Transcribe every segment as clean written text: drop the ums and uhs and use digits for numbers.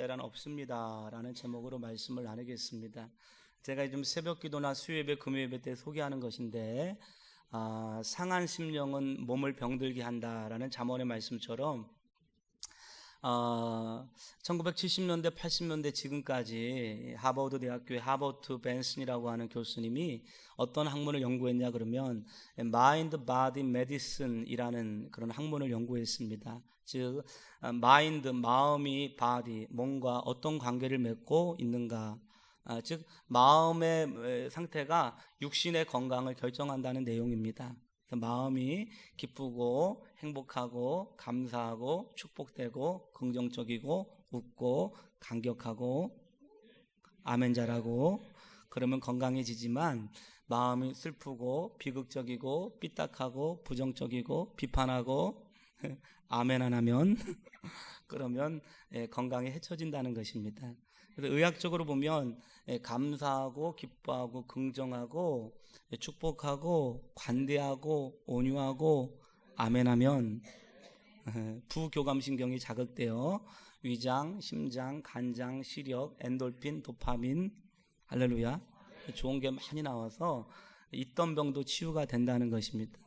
때란 없습니다 라는 제목으로 말씀을 나누겠습니다. 제가 좀 새벽기도나 수요예배, 금요예배 때 소개하는 것인데 상한 심령은 몸을 병들게 한다라는 잠언의 말씀처럼 1970년대 80년대 지금까지 하버드 대학교의 하버트 벤슨이라고 하는 교수님이 어떤 학문을 연구했냐 그러면 마인드 바디 메디슨이라는 그런 학문을 연구했습니다. 즉 마인드, 마음이 바디, 몸과 어떤 관계를 맺고 있는가, 즉 마음의 상태가 육신의 건강을 결정한다는 내용입니다. 마음이 기쁘고 행복하고 감사하고 축복되고 긍정적이고 웃고 감격하고 아멘 잘하고 그러면 건강해지지만, 마음이 슬프고 비극적이고 삐딱하고 부정적이고 비판하고 아멘 안 하면 그러면 건강이 해쳐진다는 것입니다. 그래서 의학적으로 보면 감사하고 기뻐하고 긍정하고 축복하고 관대하고 온유하고 아멘하면 부교감신경이 자극되어 위장, 심장, 간장, 시력, 엔돌핀, 도파민, 할렐루야, 좋은 게 많이 나와서 있던 병도 치유가 된다는 것입니다.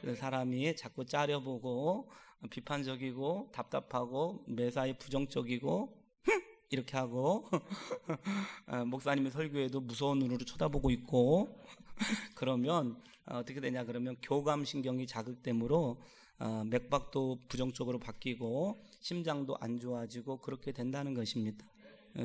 그래서 사람이 자꾸 짜려보고 비판적이고 답답하고 매사에 부정적이고 이렇게 하고 목사님이 설교에도 무서운 눈으로 쳐다보고 있고 그러면 어떻게 되냐 그러면 교감신경이 자극되므로 맥박도 부정적으로 바뀌고 심장도 안 좋아지고 그렇게 된다는 것입니다.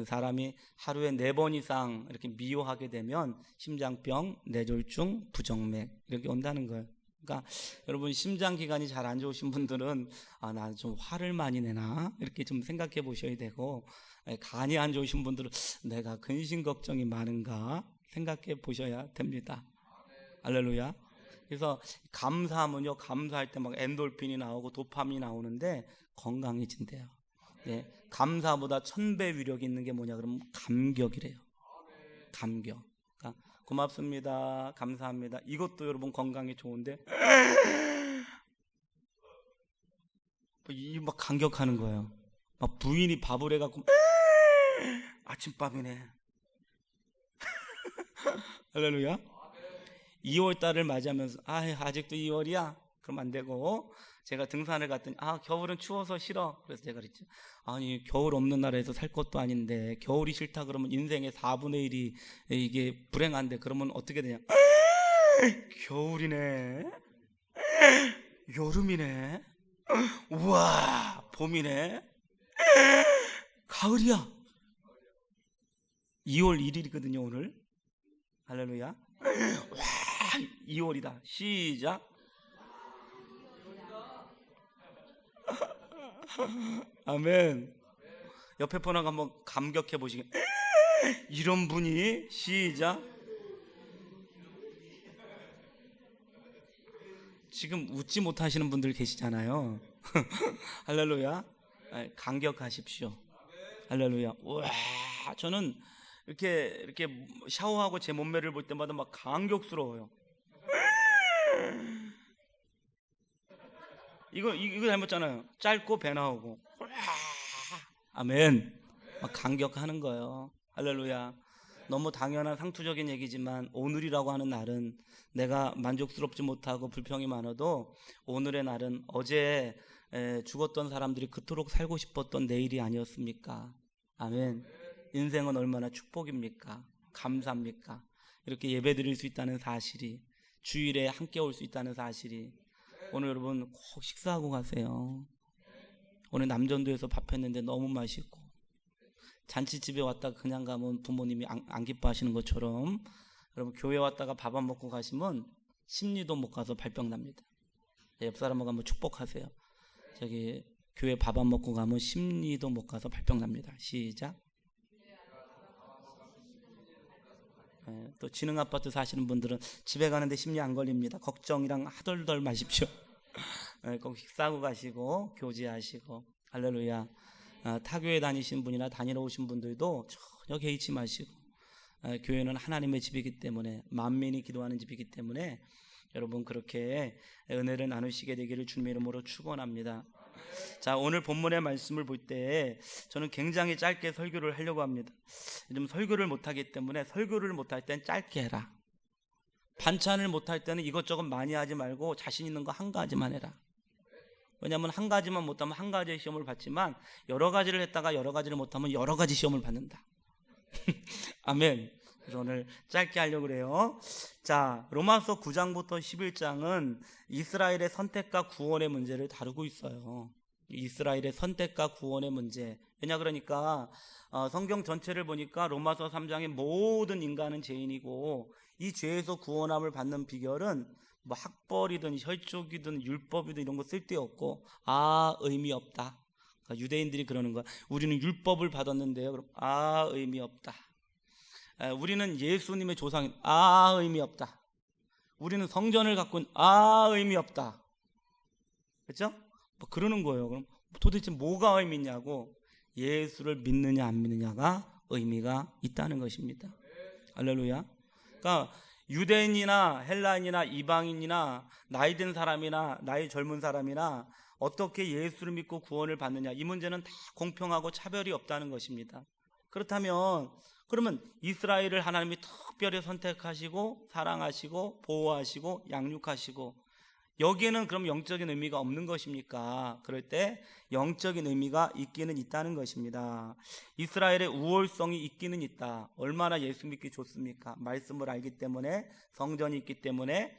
사람이 하루에 4번 이상 이렇게 미워하게 되면 심장병, 뇌졸중, 부정맥 이렇게 온다는 거예요. 그러니까 여러분 심장기관이 잘 안 좋으신 분들은 나 좀 화를 많이 내나 이렇게 좀 생각해 보셔야 되고, 간이 안 좋으신 분들은 내가 근심 걱정이 많은가 생각해 보셔야 됩니다. 할렐루야. 그래서 감사하면요, 감사할 때 막 엔돌핀이 나오고 도파민이 나오는데 건강해진대요. 예, 감사보다 1000배 위력이 있는 게 뭐냐 그러면 감격이래요. 감격. 그러니까 고맙습니다, 감사합니다, 이것도 여러분 건강에 좋은데 막 감격하는 거예요. 막 부인이 밥을 해갖고 아침밥이네. 할렐루야. 2월달을 맞이하면서 아직도 2월이야? 그럼 안 되고, 제가 등산을 갔더니 겨울은 추워서 싫어. 그래서 제가 그랬죠. 아니 겨울 없는 나라에서 살 것도 아닌데 겨울이 싫다 그러면 인생의 4분의 1이 이게 불행한데 그러면 어떻게 되냐. 겨울이네, 여름이네, 우와 봄이네, 가을이야. 2월 1일이거든요 오늘. 할렐루야. 와 2월이다. 시작. 아멘. 옆에 분하고 한번 감격해 보시게. 이런 분이. 시작. 지금 웃지 못하시는 분들 계시잖아요. 할렐루야. 감격하십시오. 할렐루야. 와 저는 이렇게 샤워하고 제 몸매를 볼 때마다 막 감격스러워요. 이거 닮았잖아요. 짧고 배 나오고. 아멘. 막 감격하는 거예요. 할렐루야. 너무 당연한 상투적인 얘기지만 오늘이라고 하는 날은 내가 만족스럽지 못하고 불평이 많아도 오늘의 날은 어제 죽었던 사람들이 그토록 살고 싶었던 내일이 아니었습니까? 아멘. 인생은 얼마나 축복입니까? 감사합니까? 이렇게 예배 드릴 수 있다는 사실이, 주일에 함께 올 수 있다는 사실이. 오늘 여러분 꼭 식사하고 가세요. 오늘 남전도에서 밥했는데 너무 맛있고, 잔치집에 왔다가 그냥 가면 부모님이 안 기뻐하시는 것처럼 여러분 교회 왔다가 밥 안 먹고 가시면 심리도 못 가서 발병 납니다. 옆 사람하고 한번 축복하세요. 저기 교회 밥 안 먹고 가면 심리도 못 가서 발병 납니다. 시작. 또 지능아파트 사시는 분들은 집에 가는데 심리 안 걸립니다. 걱정이랑 하덜덜 마십시오. 꼭 식사하고 가시고 교제하시고. 할렐루야. 타교회 다니신 분이나 다니러 오신 분들도 전혀 개의치 마시고, 교회는 하나님의 집이기 때문에, 만민이 기도하는 집이기 때문에 여러분 그렇게 은혜를 나누시게 되기를 주님의 이름으로 축원합니다. 자, 오늘 본문의 말씀을 볼 때 저는 굉장히 짧게 설교를 하려고 합니다. 좀 설교를 못하기 때문에 설교를 못할 땐 짧게 해라. 반찬을 못할 때는 이것저것 많이 하지 말고 자신 있는 거 한 가지만 해라. 왜냐하면 한 가지만 못하면 한 가지의 시험을 받지만 여러 가지를 했다가 여러 가지를 못하면 여러 가지 시험을 받는다. 아멘. 그래서 오늘 짧게 하려고 그래요. 자, 로마서 9장부터 11장은 이스라엘의 선택과 구원의 문제를 다루고 있어요. 이스라엘의 선택과 구원의 문제. 왜냐 그러니까 성경 전체를 보니까 로마서 3장의 모든 인간은 죄인이고 이 죄에서 구원함을 받는 비결은 뭐 학벌이든 혈족이든 율법이든 이런 거 쓸데없고 의미 없다. 그러니까 유대인들이 그러는 거야. 우리는 율법을 받았는데요. 그럼 의미 없다. 우리는 예수님의 조상인 의미 없다. 우리는 성전을 갖고 있는 의미 없다. 그렇죠? 뭐 그러는 거예요. 그럼 도대체 뭐가 의미 있냐고, 예수를 믿느냐 안 믿느냐가 의미가 있다는 것입니다. 할렐루야. 그러니까 유대인이나 헬라인이나 이방인이나 나이 든 사람이나 나이 젊은 사람이나 어떻게 예수를 믿고 구원을 받느냐, 이 문제는 다 공평하고 차별이 없다는 것입니다. 그렇다면 그러면 이스라엘을 하나님이 특별히 선택하시고 사랑하시고 보호하시고 양육하시고 여기에는 그럼 영적인 의미가 없는 것입니까? 그럴 때 영적인 의미가 있기는 있다는 것입니다. 이스라엘의 우월성이 있기는 있다. 얼마나 예수 믿기 좋습니까? 말씀을 알기 때문에, 성전이 있기 때문에,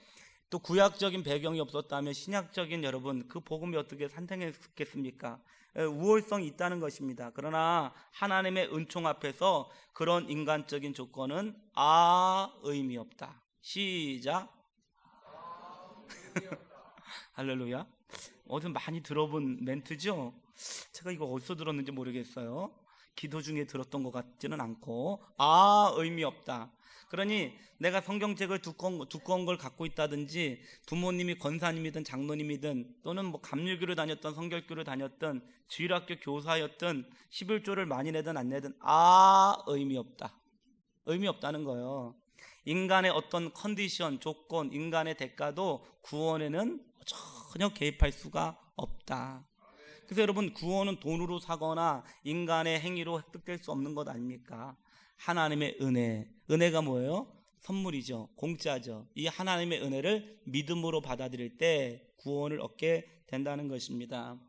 또 구약적인 배경이 없었다면 신약적인 여러분 그 복음이 어떻게 산생했겠습니까? 우월성이 있다는 것입니다. 그러나 하나님의 은총 앞에서 그런 인간적인 조건은 의미 없다. 시작. 할렐루야. 어디서 많이 들어본 멘트죠? 제가 이거 어디서 들었는지 모르겠어요. 기도 중에 들었던 것 같지는 않고 의미 없다. 그러니 내가 성경책을 두꺼운 걸 갖고 있다든지 부모님이 권사님이든 장로님이든 또는 뭐 감리교를 다녔던 성결교를 다녔던 주일학교 교사였든 11조를 많이 내든 안 내든 의미 없다. 의미 없다는 거예요. 인간의 어떤 컨디션, 조건, 인간의 대가도 구원에는 전혀 개입할 수가 없다. 그래서 여러분, 구원은 돈으로 사거나 인간의 행위로 획득될 수 없는 것 아닙니까? 하나님의 은혜. 은혜가 뭐예요? 선물이죠. 공짜죠. 이 하나님의 은혜를 믿음으로 받아들일 때 구원을 얻게 된다는 것입니다.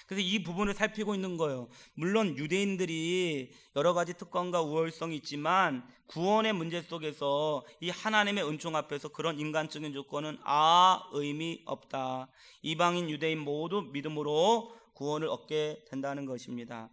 그래서 이 부분을 살피고 있는 거예요. 물론 유대인들이 여러 가지 특권과 우월성이 있지만 구원의 문제 속에서 이 하나님의 은총 앞에서 그런 인간적인 조건은 의미 없다. 이방인 유대인 모두 믿음으로 구원을 얻게 된다는 것입니다.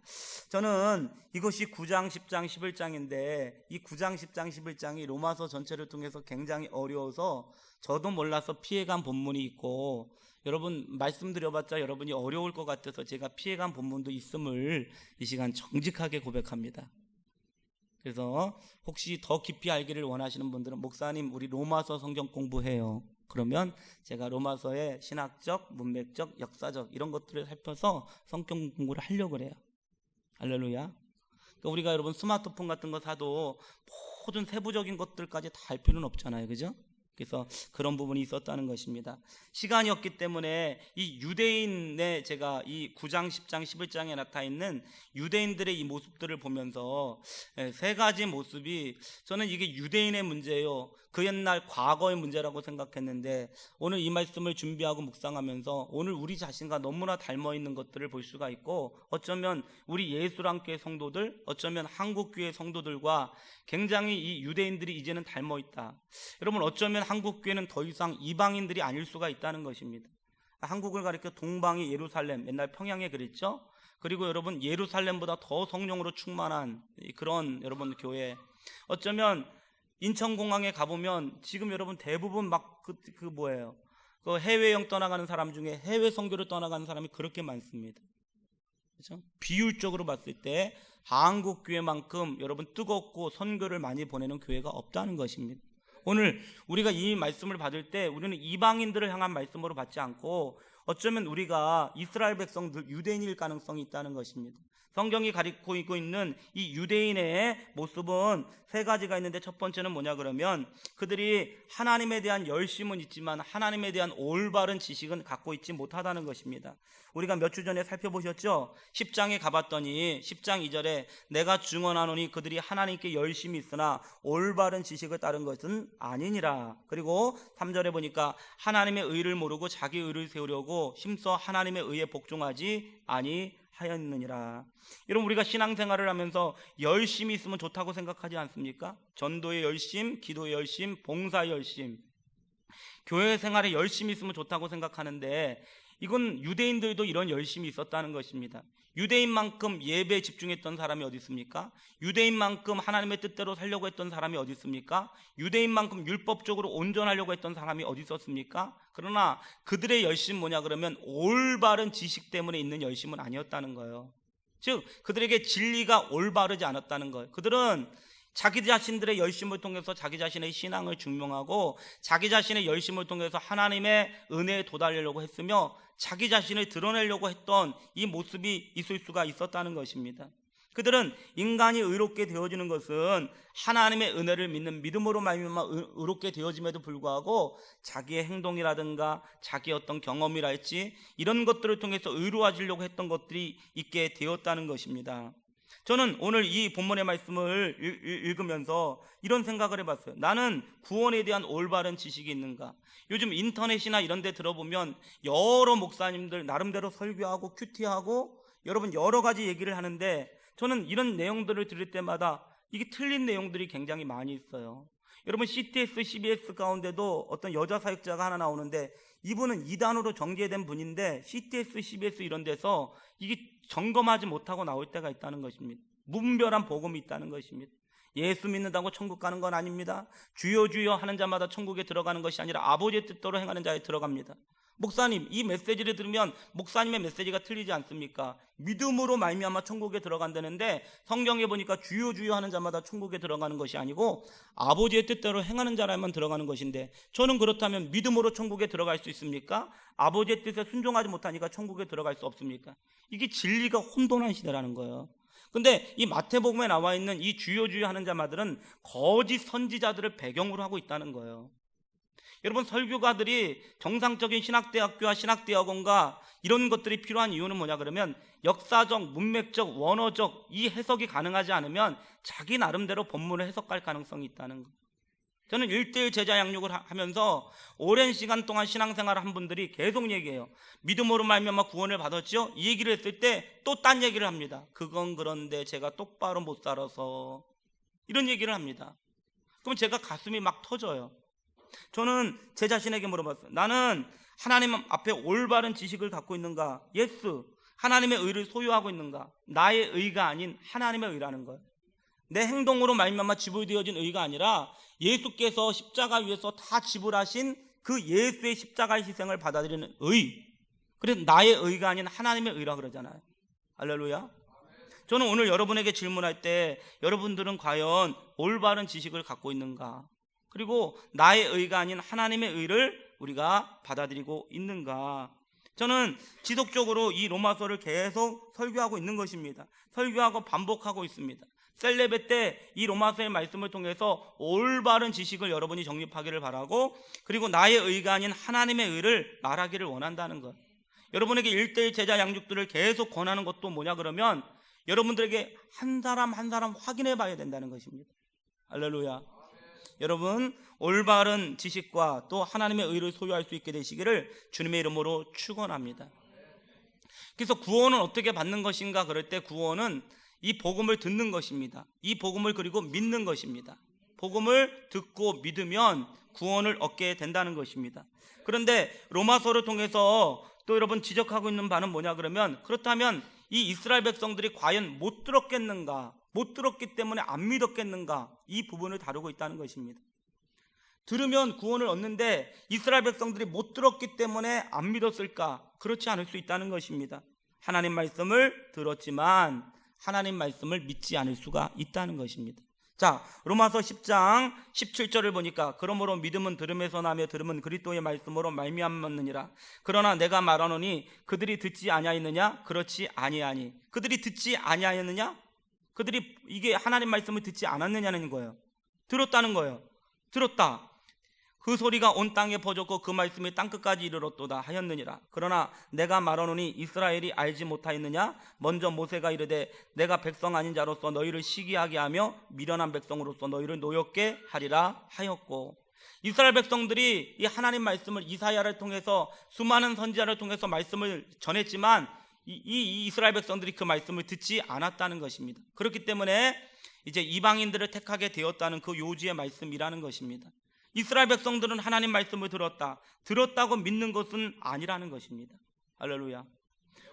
저는 이것이 9장, 10장, 11장인데 이 9장, 10장, 11장이 로마서 전체를 통해서 굉장히 어려워서 저도 몰라서 피해간 본문이 있고, 여러분 말씀드려봤자 여러분이 어려울 것 같아서 제가 피해간 본문도 있음을 이 시간 정직하게 고백합니다. 그래서 혹시 더 깊이 알기를 원하시는 분들은 목사님 우리 로마서 성경 공부해요. 그러면 제가 로마서의 신학적, 문맥적, 역사적 이런 것들을 살펴서 성경 공부를 하려고 그래요. 할렐루야. 그러니까 우리가 여러분 스마트폰 같은 거 사도 모든 세부적인 것들까지 다 알 필요는 없잖아요. 그죠? 그래서 그런 부분이 있었다는 것입니다. 시간이 없기 때문에 이 유대인의 제가 이 9장, 10장, 11장에 나타나 있는 유대인들의 이 모습들을 보면서 세 가지 모습이 저는 이게 유대인의 문제예요. 그 옛날 과거의 문제라고 생각했는데 오늘 이 말씀을 준비하고 묵상하면서 오늘 우리 자신과 너무나 닮아있는 것들을 볼 수가 있고, 어쩌면 우리 예수랑교회 성도들, 어쩌면 한국교회 성도들과 굉장히 이 유대인들이 이제는 닮아있다. 여러분 어쩌면 한국교회는 더 이상 이방인들이 아닐 수가 있다는 것입니다. 한국을 가리켜 동방이 예루살렘, 옛날 평양에 그랬죠. 그리고 여러분 예루살렘보다 더 성령으로 충만한 그런 여러분 교회, 어쩌면 인천공항에 가보면 지금 여러분 대부분 막 뭐예요? 그 해외여행 떠나가는 사람 중에 해외 선교를 떠나가는 사람이 그렇게 많습니다. 그렇죠? 비율적으로 봤을 때 한국 교회만큼 여러분 뜨겁고 선교를 많이 보내는 교회가 없다는 것입니다. 오늘 우리가 이 말씀을 받을 때 우리는 이방인들을 향한 말씀으로 받지 않고 어쩌면 우리가 이스라엘 백성들 유대인일 가능성이 있다는 것입니다. 성경이 가리키고 있는 이 유대인의 모습은 세 가지가 있는데, 첫 번째는 뭐냐 그러면 그들이 하나님에 대한 열심은 있지만 하나님에 대한 올바른 지식은 갖고 있지 못하다는 것입니다. 우리가 몇 주 전에 살펴보셨죠? 10장에 가봤더니 10장 2절에 내가 증언하노니 그들이 하나님께 열심히 있으나 올바른 지식을 따른 것은 아니니라. 그리고 3절에 보니까 하나님의 의를 모르고 자기 의를 세우려고 힘써 하나님의 의에 복종하지 아니하였느니라. 여러분, 우리가 신앙생활을 하면서 열심히 있으면 좋다고 생각하지 않습니까? 전도의 열심, 기도의 열심, 봉사의 열심, 교회 생활에 열심히 있으면 좋다고 생각하는데, 이건 유대인들도 이런 열심이 있었다는 것입니다. 유대인만큼 예배에 집중했던 사람이 어디 있습니까? 유대인만큼 하나님의 뜻대로 살려고 했던 사람이 어디 있습니까? 유대인만큼 율법적으로 온전하려고 했던 사람이 어디 있었습니까? 그러나 그들의 열심 뭐냐 그러면 올바른 지식 때문에 있는 열심은 아니었다는 거예요. 즉 그들에게 진리가 올바르지 않았다는 거예요. 그들은 자기 자신들의 열심을 통해서 자기 자신의 신앙을 증명하고 자기 자신의 열심을 통해서 하나님의 은혜에 도달하려고 했으며 자기 자신을 드러내려고 했던 이 모습이 있을 수가 있었다는 것입니다. 그들은 인간이 의롭게 되어지는 것은 하나님의 은혜를 믿는 믿음으로 말미암아 의롭게 되어짐에도 불구하고 자기의 행동이라든가 자기의 어떤 경험이랄지 이런 것들을 통해서 의로워지려고 했던 것들이 있게 되었다는 것입니다. 저는 오늘 이 본문의 말씀을 읽으면서 이런 생각을 해봤어요. 나는 구원에 대한 올바른 지식이 있는가? 요즘 인터넷이나 이런 데 들어보면 여러 목사님들 나름대로 설교하고 큐티하고 여러분 여러 가지 얘기를 하는데, 저는 이런 내용들을 들을 때마다 이게 틀린 내용들이 굉장히 많이 있어요. 여러분, CTS, CBS 가운데도 어떤 여자 사역자가 하나 나오는데, 이분은 이단으로 정죄된 분인데 CTS, CBS 이런 데서 이게 점검하지 못하고 나올 때가 있다는 것입니다. 무분별한 복음이 있다는 것입니다. 예수 믿는다고 천국 가는 건 아닙니다. 주여 주여 하는 자마다 천국에 들어가는 것이 아니라 아버지의 뜻대로 행하는 자에 들어갑니다. 목사님, 이 메시지를 들으면 목사님의 메시지가 틀리지 않습니까? 믿음으로 말미암아 천국에 들어간다는데, 성경에 보니까 주여 주여 하는 자마다 천국에 들어가는 것이 아니고 아버지의 뜻대로 행하는 자라만 들어가는 것인데, 저는 그렇다면 믿음으로 천국에 들어갈 수 있습니까? 아버지의 뜻에 순종하지 못하니까 천국에 들어갈 수 없습니까? 이게 진리가 혼돈한 시대라는 거예요. 근데 이 마태복음에 나와 있는 이 주여 주여 하는 자마들은 거짓 선지자들을 배경으로 하고 있다는 거예요. 여러분, 설교가들이 정상적인 신학대학교와 신학대학원과 이런 것들이 필요한 이유는 뭐냐 그러면 역사적, 문맥적, 원어적 이 해석이 가능하지 않으면 자기 나름대로 본문을 해석할 가능성이 있다는 거예요. 저는 1:1 제자 양육을 하면서 오랜 시간 동안 신앙생활을 한 분들이 계속 얘기해요. 믿음으로 말미암아 구원을 받았죠? 이 얘기를 했을 때 또 딴 얘기를 합니다. 그건 그런데 제가 똑바로 못 살아서, 이런 얘기를 합니다. 그럼 제가 가슴이 막 터져요. 저는 제 자신에게 물어봤어요. 나는 하나님 앞에 올바른 지식을 갖고 있는가? 예스. 하나님의 의를 소유하고 있는가? 나의 의가 아닌 하나님의 의라는 거예요. 내 행동으로 말미암아 지불되어진 의가 아니라 예수께서 십자가 위에서 다 지불하신 그 예수의 십자가의 희생을 받아들이는 의. 그래서 나의 의가 아닌 하나님의 의라 그러잖아요. 할렐루야. 저는 오늘 여러분에게 질문할 때 여러분들은 과연 올바른 지식을 갖고 있는가? 그리고 나의 의가 아닌 하나님의 의를 우리가 받아들이고 있는가? 저는 지속적으로 이 로마서를 계속 설교하고 있는 것입니다. 설교하고 반복하고 있습니다. 셀레베 때 이 로마서의 말씀을 통해서 올바른 지식을 여러분이 정립하기를 바라고, 그리고 나의 의가 아닌 하나님의 의를 말하기를 원한다는 것. 여러분에게 1:1 제자 양육들을 계속 권하는 것도 뭐냐 그러면 여러분들에게 한 사람 한 사람 확인해 봐야 된다는 것입니다. 할렐루야. 여러분, 올바른 지식과 또 하나님의 의를 소유할 수 있게 되시기를 주님의 이름으로 축원합니다. 그래서 구원은 어떻게 받는 것인가 그럴 때 구원은 이 복음을 듣는 것입니다. 이 복음을 그리고 믿는 것입니다. 복음을 듣고 믿으면 구원을 얻게 된다는 것입니다. 그런데 로마서를 통해서 또 여러분 지적하고 있는 바는 뭐냐 그러면, 그렇다면 이 이스라엘 백성들이 과연 못 들었겠는가, 못 들었기 때문에 안 믿었겠는가, 이 부분을 다루고 있다는 것입니다. 들으면 구원을 얻는데 이스라엘 백성들이 못 들었기 때문에 안 믿었을까? 그렇지 않을 수 있다는 것입니다. 하나님 말씀을 들었지만 하나님 말씀을 믿지 않을 수가 있다는 것입니다. 자, 로마서 10장 17절을 보니까 그러므로 믿음은 들음에서 나며 들음은 그리스도의 말씀으로 말미암느니라. 그러나 내가 말하노니 그들이 듣지 아니하였느냐? 그렇지 아니하니. 그들이 듣지 아니하였느냐? 그들이 이게 하나님 말씀을 듣지 않았느냐는 거예요. 들었다는 거예요. 들었다. 그 소리가 온 땅에 퍼졌고 그 말씀이 땅끝까지 이르렀도다 하였느니라. 그러나 내가 말하노니 이스라엘이 알지 못하였느냐? 먼저 모세가 이르되 내가 백성 아닌 자로서 너희를 시기하게 하며 미련한 백성으로서 너희를 노엽게 하리라 하였고, 이스라엘 백성들이 이 하나님 말씀을 이사야를 통해서 수많은 선지자를 통해서 말씀을 전했지만 이 이스라엘 백성들이 그 말씀을 듣지 않았다는 것입니다. 그렇기 때문에 이제 이방인들을 택하게 되었다는 그 요지의 말씀이라는 것입니다. 이스라엘 백성들은 하나님 말씀을 들었다고 믿는 것은 아니라는 것입니다. 할렐루야.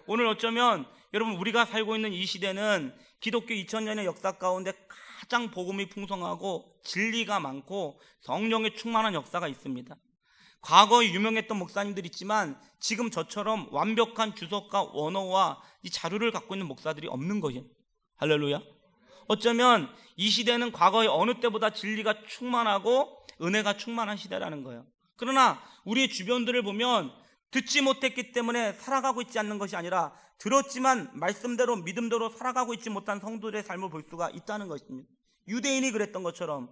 오늘 어쩌면 여러분 우리가 살고 있는 이 시대는 기독교 2000년의 역사 가운데 가장 복음이 풍성하고 진리가 많고 성령의 충만한 역사가 있습니다. 과거에 유명했던 목사님들 있지만 지금 저처럼 완벽한 주석과 원어와 이 자료를 갖고 있는 목사들이 없는 거예요. 할렐루야. 어쩌면 이 시대는 과거의 어느 때보다 진리가 충만하고 은혜가 충만한 시대라는 거예요. 그러나 우리의 주변들을 보면 듣지 못했기 때문에 살아가고 있지 않는 것이 아니라 들었지만 말씀대로 믿음대로 살아가고 있지 못한 성도들의 삶을 볼 수가 있다는 것입니다. 유대인이 그랬던 것처럼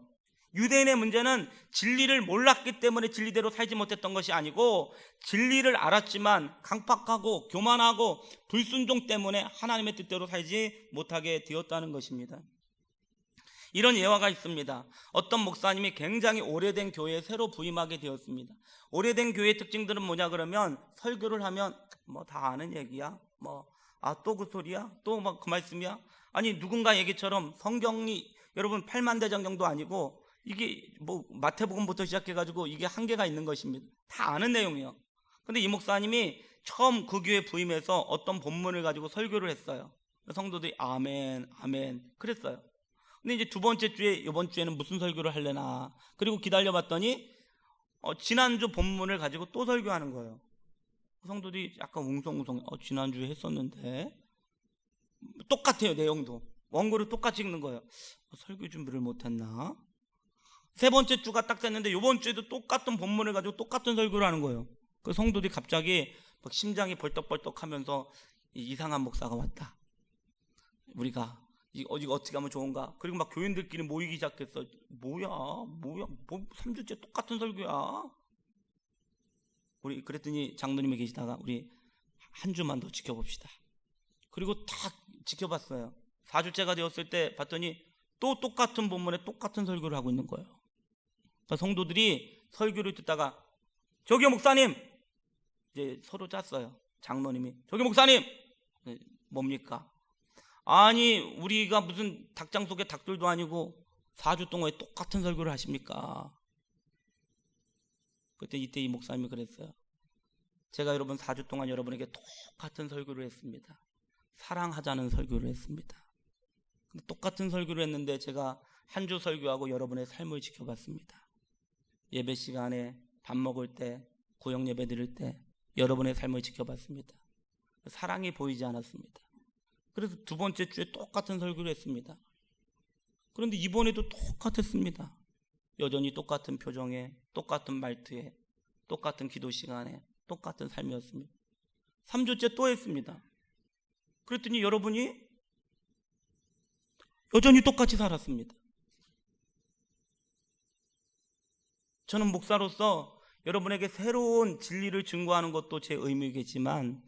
유대인의 문제는 진리를 몰랐기 때문에 진리대로 살지 못했던 것이 아니고 진리를 알았지만 강팍하고 교만하고 불순종 때문에 하나님의 뜻대로 살지 못하게 되었다는 것입니다. 이런 예화가 있습니다. 어떤 목사님이 굉장히 오래된 교회에 새로 부임하게 되었습니다. 오래된 교회의 특징들은 뭐냐 그러면 설교를 하면 뭐 다 아는 얘기야, 또 그 소리야, 또 뭐 그 말씀이야. 아니 누군가 얘기처럼 성경이 여러분 8만 대장 정도 아니고 이게 뭐 마태복음부터 시작해가지고 이게 한계가 있는 것입니다. 다 아는 내용이에요. 근데 이 목사님이 처음 그 교회 부임해서 어떤 본문을 가지고 설교를 했어요. 성도들이 아멘 아멘 그랬어요. 근데 이제 두 번째 주에 이번 주에는 무슨 설교를 하려나 그리고 기다려봤더니 지난주 본문을 가지고 또 설교하는 거예요. 성도들이 약간 웅성웅성 지난주에 했었는데 똑같아요. 내용도 원고를 똑같이 읽는 거예요. 설교 준비를 못했나? 세 번째 주가 딱 됐는데 이번 주에도 똑같은 본문을 가지고 똑같은 설교를 하는 거예요. 그 성도들이 갑자기 막 심장이 벌떡벌떡 하면서 이상한 목사가 왔다. 우리가 이거 어떻게 하면 좋은가? 그리고 막 교인들끼리 모이기 시작했어. 뭐야 3주째 똑같은 설교야. 우리 그랬더니 장로님이 계시다가 우리 한 주만 더 지켜봅시다. 그리고 딱 지켜봤어요. 4주째가 되었을 때 봤더니 또 똑같은 본문에 똑같은 설교를 하고 있는 거예요. 그러니까 성도들이 설교를 듣다가 저기요 목사님, 이제 서로 짰어요. 장로님이 저기 목사님 뭡니까? 아니 우리가 무슨 닭장 속의 닭들도 아니고 4주 동안에 똑같은 설교를 하십니까? 그때 이때 이 목사님이 그랬어요. 제가 여러분 4주 동안 여러분에게 똑같은 설교를 했습니다. 사랑하자는 설교를 했습니다. 근데 똑같은 설교를 했는데 제가 한 주 설교하고 여러분의 삶을 지켜봤습니다. 예배 시간에 밥 먹을 때 구역 예배 드릴 때 여러분의 삶을 지켜봤습니다. 사랑이 보이지 않았습니다. 그래서 두 번째 주에 똑같은 설교를 했습니다. 그런데 이번에도 똑같았습니다. 여전히 똑같은 표정에 똑같은 말투에 똑같은 기도 시간에 똑같은 삶이었습니다. 3주째 또 했습니다. 그랬더니 여러분이 여전히 똑같이 살았습니다. 저는 목사로서 여러분에게 새로운 진리를 증거하는 것도 제 의무이겠지만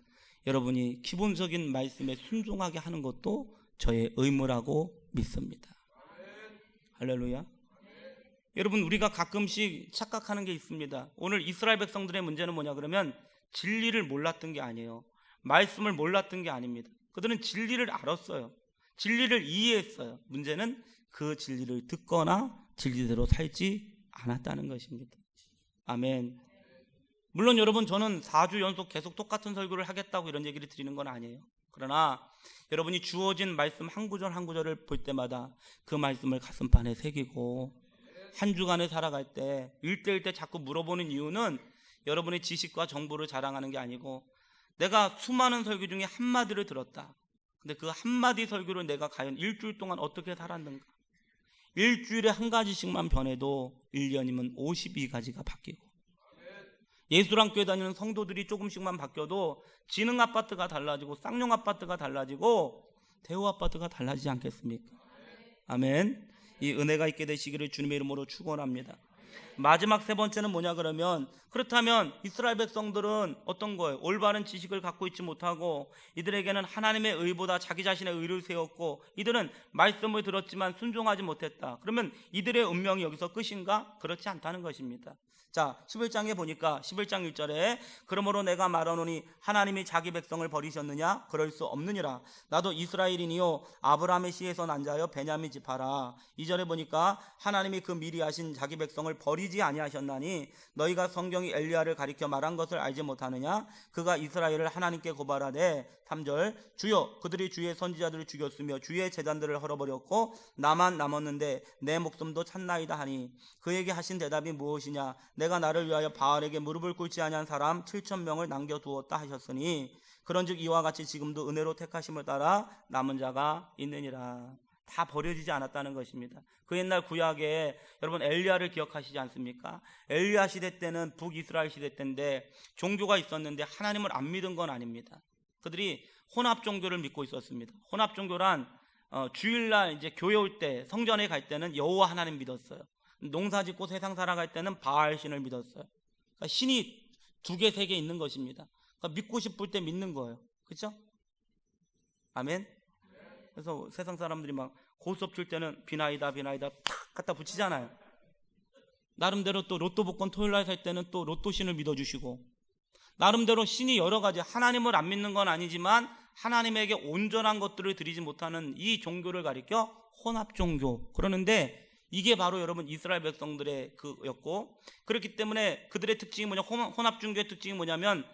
여러분이 기본적인 말씀에 순종하게 하는 것도 저의 의무라고 믿습니다. 할렐루야. 여러분 우리가 가끔씩 착각하는 게 있습니다. 오늘 이스라엘 백성들의 문제는 뭐냐 그러면 진리를 몰랐던 게 아니에요. 말씀을 몰랐던 게 아닙니다. 그들은 진리를 알았어요. 진리를 이해했어요. 문제는 그 진리를 듣거나 진리대로 살지 않았다는 것입니다. 아멘. 물론 여러분 저는 4주 연속 계속 똑같은 설교를 하겠다고 이런 얘기를 드리는 건 아니에요. 그러나 여러분이 주어진 말씀 한 구절 한 구절을 볼 때마다 그 말씀을 가슴판에 새기고 한 주간을 살아갈 때 1대1 때 자꾸 물어보는 이유는 여러분의 지식과 정보를 자랑하는 게 아니고 내가 수많은 설교 중에 한마디를 들었다. 근데 그 한마디 설교를 내가 과연 일주일 동안 어떻게 살았는가? 일주일에 한 가지씩만 변해도 1년이면 52가지가 바뀌고, 예수랑 교회 다니는 성도들이 조금씩만 바뀌어도 지능 아파트가 달라지고 쌍용 아파트가 달라지고 대우 아파트가 달라지지 않겠습니까? 아멘. 이 은혜가 있게 되시기를 주님의 이름으로 축원합니다. 마지막 세 번째는 뭐냐 그러면, 그렇다면 이스라엘 백성들은 어떤 거예요? 올바른 지식을 갖고 있지 못하고 이들에게는 하나님의 의보다 자기 자신의 의를 세웠고 이들은 말씀을 들었지만 순종하지 못했다. 그러면 이들의 운명이 여기서 끝인가? 그렇지 않다는 것입니다. 자, 11장에 보니까 11장 1절에 그러므로 내가 말하노니 하나님이 자기 백성을 버리셨느냐? 그럴 수 없느니라. 나도 이스라엘인이요 아브라함의 씨에서 난 자여 베냐민 지파라. 2절에 보니까 하나님이 그 미리 하신 자기 백성을 버리지 아니하셨나니 너희가 성경이 엘리야를 가리켜 말한 것을 알지 못하느냐? 그가 이스라엘을 하나님께 고발하되 3절 주여 그들이 주의 선지자들을 죽였으며 주의 제단들을 헐어버렸고 나만 남았는데 내 목숨도 찾나이다 하니 그에게 하신 대답이 무엇이냐? 내가 나를 위하여 바알에게 무릎을 꿇지 아니한 사람 7,000명을 남겨두었다 하셨으니 그런즉 이와 같이 지금도 은혜로 택하심을 따라 남은 자가 있느니라. 다 버려지지 않았다는 것입니다. 그 옛날 구약에 여러분 엘리야를 기억하시지 않습니까? 엘리야 시대 때는 북이스라엘 시대 때인데 종교가 있었는데 하나님을 안 믿은 건 아닙니다. 그들이 혼합 종교를 믿고 있었습니다. 혼합 종교란 주일날 이제 교회 올 때 성전에 갈 때는 여호와 하나님 믿었어요. 농사 짓고 세상 살아갈 때는 바알 신을 믿었어요. 그러니까 신이 2개, 3개 있는 것입니다. 그러니까 믿고 싶을 때 믿는 거예요. 그렇죠? 아멘. 그래서 세상 사람들이 막 고스톱 칠 때는 비나이다 탁 갖다 붙이잖아요. 나름대로 또 로또 복권 토요일날 살 때는 또 로또 신을 믿어주시고, 나름대로 신이 여러 가지, 하나님을 안 믿는 건 아니지만 하나님에게 온전한 것들을 드리지 못하는 이 종교를 가리켜 혼합 종교. 그러는데 이게 바로 여러분 이스라엘 백성들의 그였고, 그렇기 때문에 그들의 특징이 뭐냐, 혼합 종교의 특징이 뭐냐면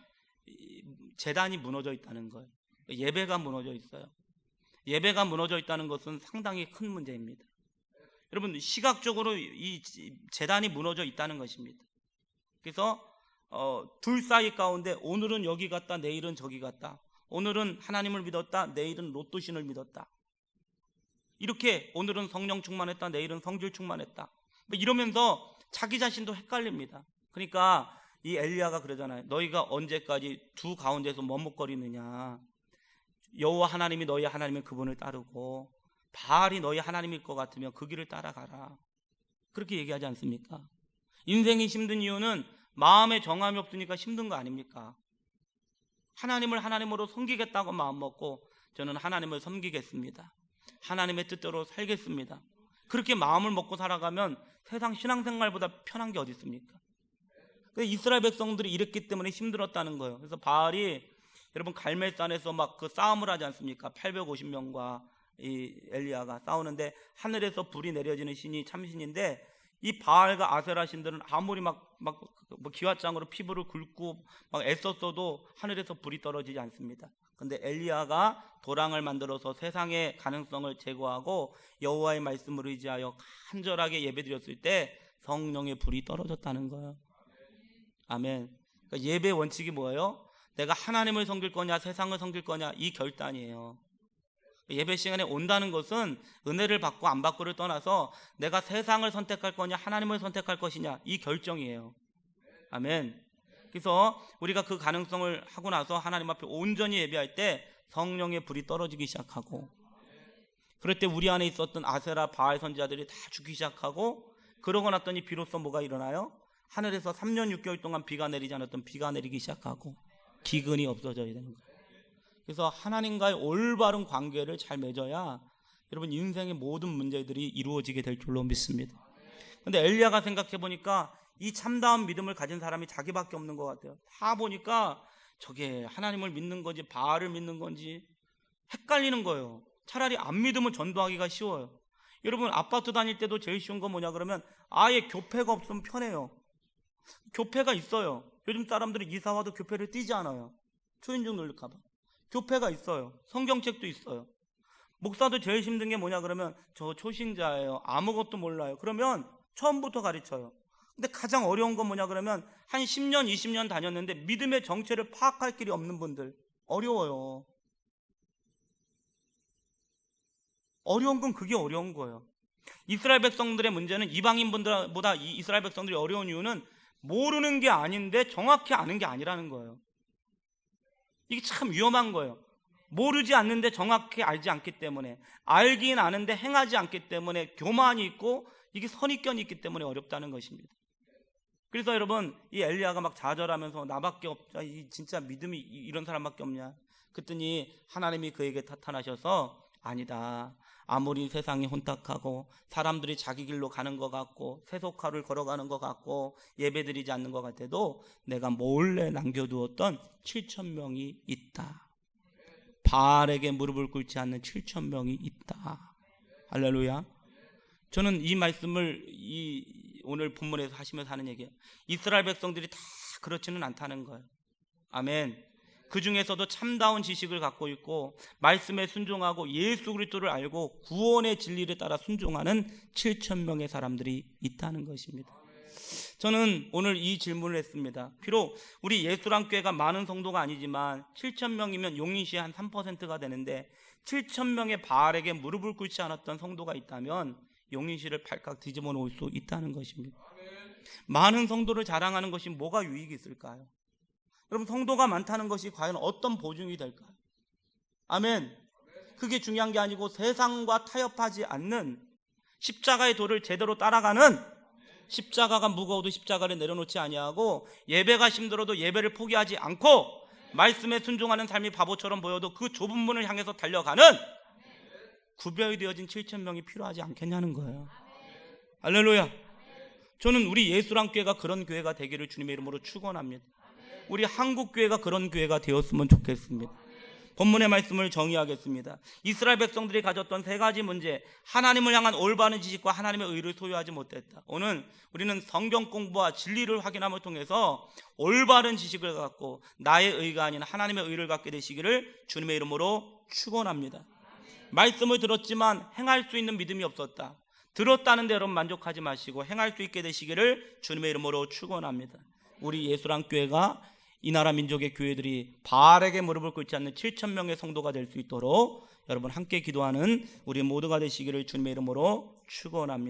제단이 무너져 있다는 거예요. 예배가 무너져 있어요. 예배가 무너져 있다는 것은 상당히 큰 문제입니다. 여러분 시각적으로 이 제단이 무너져 있다는 것입니다. 그래서 둘 사이 가운데 오늘은 여기 갔다 내일은 저기 갔다, 오늘은 하나님을 믿었다 내일은 로또신을 믿었다, 이렇게 오늘은 성령 충만했다 내일은 성질 충만했다, 이러면서 자기 자신도 헷갈립니다. 그러니까 이 엘리야가 그러잖아요. 너희가 언제까지 두 가운데서 머뭇거리느냐. 여호와 하나님이 너희 하나님은 그분을 따르고 바알이 너희 하나님일 것 같으면 그 길을 따라가라. 그렇게 얘기하지 않습니까? 인생이 힘든 이유는 마음에 정함이 없으니까 힘든 거 아닙니까? 하나님을 하나님으로 섬기겠다고 마음먹고 저는 하나님을 섬기겠습니다, 하나님의 뜻대로 살겠습니다, 그렇게 마음을 먹고 살아가면 세상 신앙생활보다 편한 게 어디 있습니까? 이스라엘 백성들이 이랬기 때문에 힘들었다는 거예요. 그래서 바알이 여러분 갈멜산에서 막 그 싸움을 하지 않습니까? 850명과 이 엘리야가 싸우는데 하늘에서 불이 내려지는 신이 참신인데, 이 바알과 아세라 신들은 아무리 뭐 기왓장으로 피부를 긁고 막 애썼어도 하늘에서 불이 떨어지지 않습니다. 근데 엘리야가 도랑을 만들어서 세상의 가능성을 제거하고 여호와의 말씀을 의지하여 간절하게 예배드렸을 때 성령의 불이 떨어졌다는 거예요. 아멘. 그러니까 예배 원칙이 뭐예요? 내가 하나님을 섬길 거냐 세상을 섬길 거냐, 이 결단이에요. 예배 시간에 온다는 것은 은혜를 받고 안 받고를 떠나서 내가 세상을 선택할 거냐 하나님을 선택할 것이냐, 이 결정이에요. 아멘. 그래서 우리가 그 가능성을 하고 나서 하나님 앞에 온전히 예배할 때 성령의 불이 떨어지기 시작하고, 그럴 때 우리 안에 있었던 아세라 바알 선지자들이 다 죽기 시작하고, 그러고 났더니 비로소 뭐가 일어나요? 하늘에서 3년 6개월 동안 비가 내리지 않았던 비가 내리기 시작하고 기근이 없어져야 되는 거예요. 그래서 하나님과의 올바른 관계를 잘 맺어야 여러분 인생의 모든 문제들이 이루어지게 될 줄로 믿습니다. 그런데 엘리야가 생각해 보니까 이 참다운 믿음을 가진 사람이 자기밖에 없는 것 같아요. 다 보니까 저게 하나님을 믿는 건지 바알을 믿는 건지 헷갈리는 거예요. 차라리 안 믿으면 전도하기가 쉬워요. 여러분 아파트 다닐 때도 제일 쉬운 건 뭐냐 그러면 아예 교패가 없으면 편해요. 교패가 있어요. 요즘 사람들이 이사 와도 교패를 띄지 않아요. 초인종 누를까 봐. 교패가 있어요. 성경책도 있어요. 목사도 제일 힘든 게 뭐냐 그러면 저 초신자예요, 아무것도 몰라요. 그러면 처음부터 가르쳐요. 근데 가장 어려운 건 뭐냐 그러면 한 10년 20년 다녔는데 믿음의 정체를 파악할 길이 없는 분들, 어려워요. 어려운 건 그게 어려운 거예요. 이스라엘 백성들의 문제는 이방인분들보다 이스라엘 백성들이 어려운 이유는 모르는 게 아닌데 정확히 아는 게 아니라는 거예요. 이게 참 위험한 거예요. 모르지 않는데 정확히 알지 않기 때문에, 알긴 아는데 행하지 않기 때문에 교만이 있고 이게 선입견이 있기 때문에 어렵다는 것입니다. 그래서 여러분, 이 엘리야가 막 좌절하면서 나밖에 없자, 진짜 믿음이 이런 사람밖에 없냐 그랬더니 하나님이 그에게 나타나셔서 아니다, 아무리 세상이 혼탁하고 사람들이 자기 길로 가는 것 같고 세속화를 걸어가는 것 같고 예배드리지 않는 것 같아도 내가 몰래 남겨두었던 7,000명이 있다. 바알에게 무릎을 꿇지 않는 7,000명이 있다. 할렐루야. 저는 이 말씀을 오늘 본문에서 하시면서 하는 얘기예요. 이스라엘 백성들이 다 그렇지는 않다는 거예요. 아멘. 그 중에서도 참다운 지식을 갖고 있고 말씀에 순종하고 예수 그리스도를 알고 구원의 진리를 따라 순종하는 7,000명의 사람들이 있다는 것입니다. 저는 오늘 이 질문을 했습니다. 비록 우리 예수랑교회가 많은 성도가 아니지만 7,000명이면 용인시의 한 3%가 되는데 7,000명의 바알에게 무릎을 꿇지 않았던 성도가 있다면 용인시를 발칵 뒤집어 놓을 수 있다는 것입니다. 많은 성도를 자랑하는 것이 뭐가 유익이 있을까요? 여러분, 성도가 많다는 것이 과연 어떤 보증이 될까요? 아멘. 그게 중요한 게 아니고 세상과 타협하지 않는 십자가의 도를 제대로 따라가는, 십자가가 무거워도 십자가를 내려놓지 아니하고 예배가 힘들어도 예배를 포기하지 않고 말씀에 순종하는 삶이 바보처럼 보여도 그 좁은 문을 향해서 달려가는 구별이 되어진 7,000명이 필요하지 않겠냐는 거예요. 할렐루야. 저는 우리 예수랑교회가 그런 교회가 되기를 주님의 이름으로 축원합니다. 우리 한국교회가 그런 교회가 되었으면 좋겠습니다. 본문의 말씀을 정의하겠습니다. 이스라엘 백성들이 가졌던 세 가지 문제, 하나님을 향한 올바른 지식과 하나님의 의를 소유하지 못했다. 오늘 우리는 성경 공부와 진리를 확인함을 통해서 올바른 지식을 갖고 나의 의가 아닌 하나님의 의를 갖게 되시기를 주님의 이름으로 축원합니다. 말씀을 들었지만 행할 수 있는 믿음이 없었다. 들었다는 데 여러분 만족하지 마시고 행할 수 있게 되시기를 주님의 이름으로 축원합니다. 우리 예수랑교회가 이 나라 민족의 교회들이 바알에게 무릎을 꿇지 않는 7,000명의 성도가 될 수 있도록 여러분 함께 기도하는 우리 모두가 되시기를 주님의 이름으로 축원합니다.